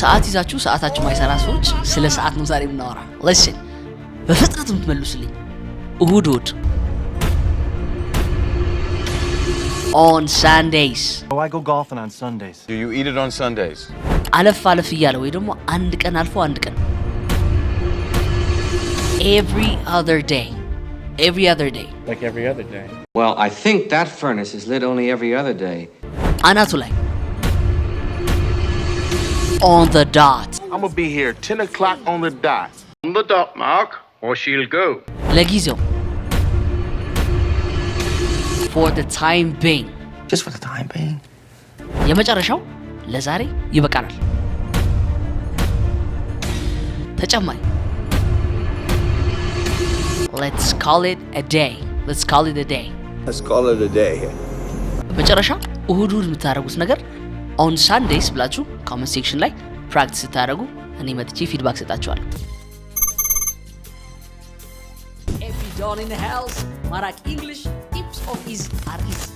ሰዓት ይዛችሁ ሰዓታችሁ ማይሰራ ሰዎች ስለ ሰዓት ነው ዛሬ የምናወራ። listen በፍጥነት የምትመልሱልኝ እሁድ on Sundays. Oh, I go golfing on Sundays. Do you eat it on Sundays? አለፍ እያለ ወይ ደግሞ አንድ ቀን አልፎ አንድ ቀን every other day. Like every other day. Well, I think that furnace is lit only every other day. አናቱ ላይ on the dot. I'm gonna be here 10 o'clock on the dot. On the dot, Mark, or she'll go. ለጊዜው for the time being. Just for the time being. የመጨረሻው ለዛሬ ይበቃናል። ተጨማሪ Let's call it a day. Let's call it a day. በመጨረሻ እሁድ የምታደርጉት ነገር on Sundays ብላችሁ comment section ላይ practice ታደርጉ እኔ መጥቼ feedback ሰጣችኋለሁ። Every dawn in the house, Marak English tips of easy are easy.